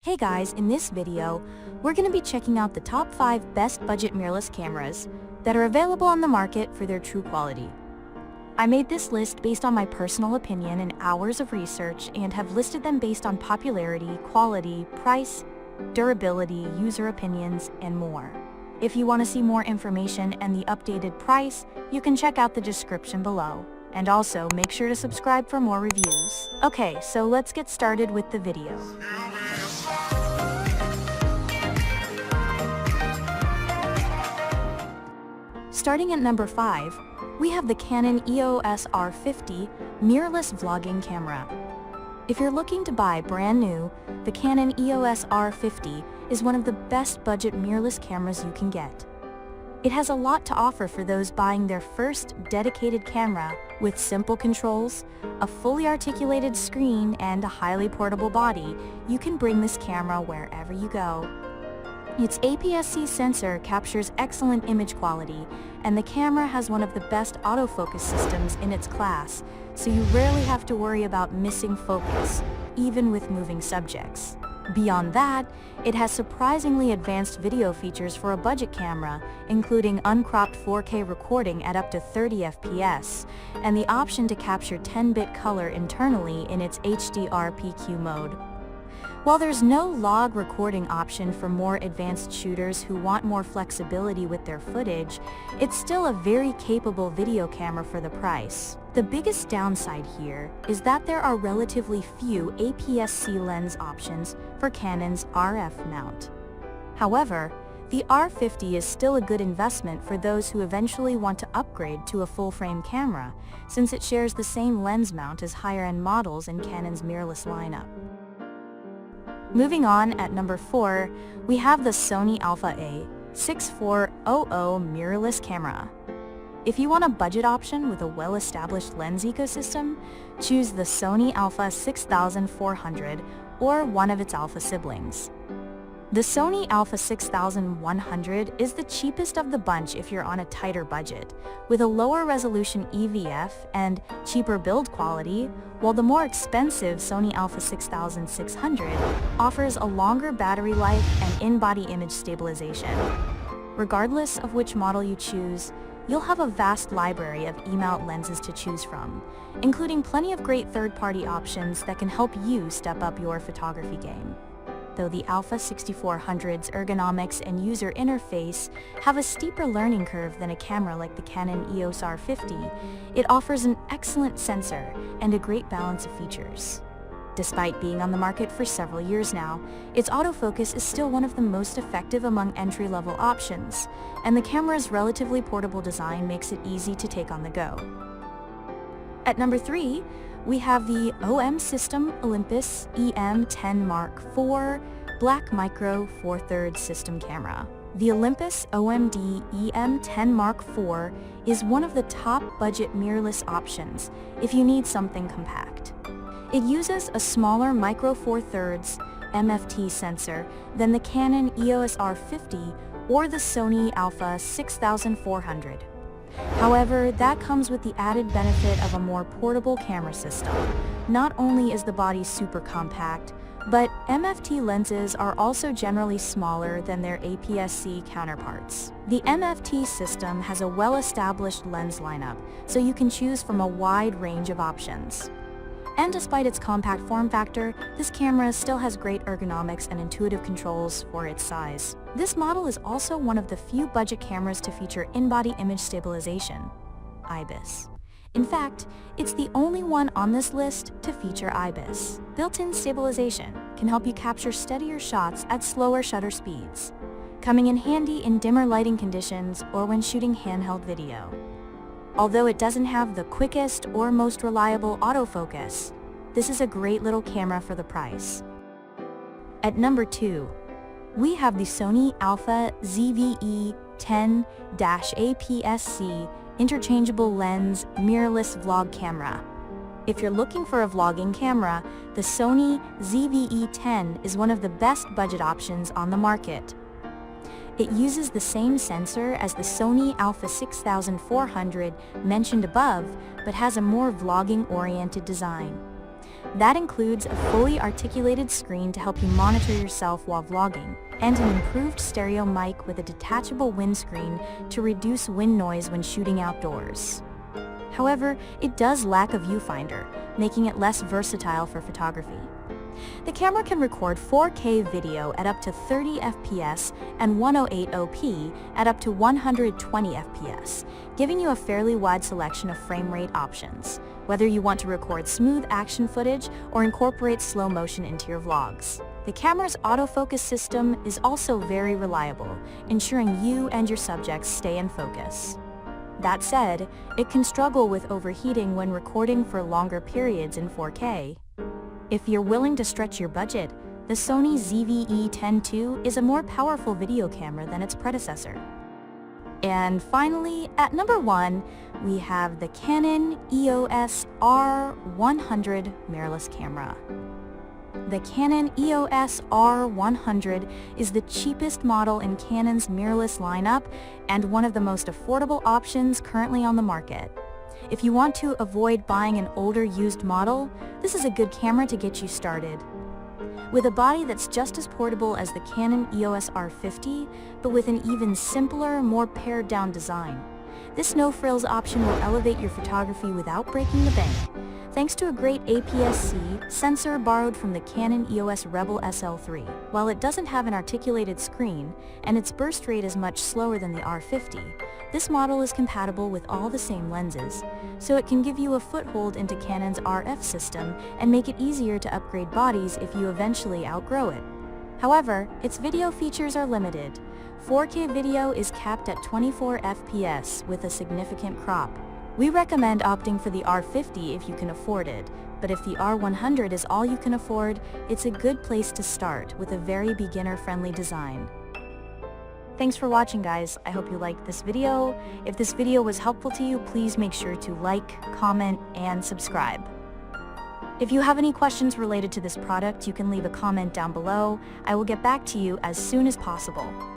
Hey guys, in this video, we're going to be checking out the top 5 best budget mirrorless cameras that are available on the market for their true quality. I made this list based on my personal opinion and hours of research and have listed them based on popularity, quality, price, durability, user opinions, and more. If you want to see more information and the updated price, you can check out the description below. And also, make sure to subscribe for more reviews. Okay, so let's get started with the video. Starting at number 5, we have the Canon EOS R50 mirrorless vlogging camera. If you're looking to buy brand new, the Canon EOS R50 is one of the best budget mirrorless cameras you can get. It has a lot to offer for those buying their first dedicated camera with simple controls, a fully articulated screen, and a highly portable body. You can bring this camera wherever you go. Its APS-C sensor captures excellent image quality, and the camera has one of the best autofocus systems in its class, so you rarely have to worry about missing focus, even with moving subjects. Beyond that, it has surprisingly advanced video features for a budget camera, including uncropped 4K recording at up to 30 FPS, and the option to capture 10-bit color internally in its HDR PQ mode. While there's no log recording option for more advanced shooters who want more flexibility with their footage, it's still a very capable video camera for the price. The biggest downside here is that there are relatively few APS-C lens options for Canon's RF mount. However, the R50 is still a good investment for those who eventually want to upgrade to a full-frame camera, since it shares the same lens mount as higher-end models in Canon's mirrorless lineup. Moving on, at number 4, we have the Sony Alpha A6400 mirrorless camera. If you want a budget option with a well-established lens ecosystem, choose the Sony Alpha 6400 or one of its Alpha siblings. The Sony Alpha 6100 is the cheapest of the bunch if you're on a tighter budget, with a lower resolution EVF and cheaper build quality, while the more expensive Sony Alpha 6600 offers a longer battery life and in-body image stabilization. Regardless of which model you choose, you'll have a vast library of E-mount lenses to choose from, including plenty of great third-party options that can help you step up your photography game. Though the Alpha 6400's ergonomics and user interface have a steeper learning curve than a camera like the Canon EOS R50, it offers an excellent sensor and a great balance of features. Despite being on the market for several years now, its autofocus is still one of the most effective among entry-level options, and the camera's relatively portable design makes it easy to take on the go. At number 3, we have the OM System Olympus EM10 Mark IV Black Micro 4/3 system camera. The Olympus OMD EM10 Mark IV is one of the top budget mirrorless options if you need something compact. It uses a smaller Micro 4/3 MFT sensor than the Canon EOS R50 or the Sony Alpha 6400. However, that comes with the added benefit of a more portable camera system. Not only is the body super compact, but MFT lenses are also generally smaller than their APS-C counterparts. The MFT system has a well-established lens lineup, so you can choose from a wide range of options. And despite its compact form factor, this camera still has great ergonomics and intuitive controls for its size. This model is also one of the few budget cameras to feature in-body image stabilization, IBIS. In fact, it's the only one on this list to feature IBIS. Built-in stabilization can help you capture steadier shots at slower shutter speeds, coming in handy in dimmer lighting conditions or when shooting handheld video. Although it doesn't have the quickest or most reliable autofocus, this is a great little camera for the price. At number 2, we have the Sony Alpha ZV-E10-APS-C Interchangeable Lens Mirrorless Vlog Camera. If you're looking for a vlogging camera, the Sony ZV-E10 is one of the best budget options on the market. It uses the same sensor as the Sony Alpha 6400 mentioned above, but has a more vlogging-oriented design. That includes a fully articulated screen to help you monitor yourself while vlogging, and an improved stereo mic with a detachable windscreen to reduce wind noise when shooting outdoors. However, it does lack a viewfinder, making it less versatile for photography. The camera can record 4K video at up to 30 FPS and 108p at up to 120 FPS, giving you a fairly wide selection of frame rate options, whether you want to record smooth action footage or incorporate slow motion into your vlogs. The camera's autofocus system is also very reliable, ensuring you and your subjects stay in focus. That said, it can struggle with overheating when recording for longer periods in 4K. If you're willing to stretch your budget, the Sony ZV-E10 II is a more powerful video camera than its predecessor. And finally, at number 1, we have the Canon EOS R100 mirrorless camera. The Canon EOS R100 is the cheapest model in Canon's mirrorless lineup and one of the most affordable options currently on the market. If you want to avoid buying an older used model, this is a good camera to get you started. With a body that's just as portable as the Canon EOS R50, but with an even simpler, more pared-down design. This no-frills option will elevate your photography without breaking the bank, thanks to a great APS-C sensor borrowed from the Canon EOS Rebel SL3. While it doesn't have an articulated screen, and its burst rate is much slower than the R50, this model is compatible with all the same lenses, so it can give you a foothold into Canon's RF system and make it easier to upgrade bodies if you eventually outgrow it. However, its video features are limited. 4K video is capped at 24 FPS with a significant crop. We recommend opting for the R50 if you can afford it, but if the R100 is all you can afford, it's a good place to start with a very beginner-friendly design. Thanks for watching, guys. I hope you liked this video. If this video was helpful to you, please make sure to like, comment, and subscribe. If you have any questions related to this product, you can leave a comment down below. I will get back to you as soon as possible.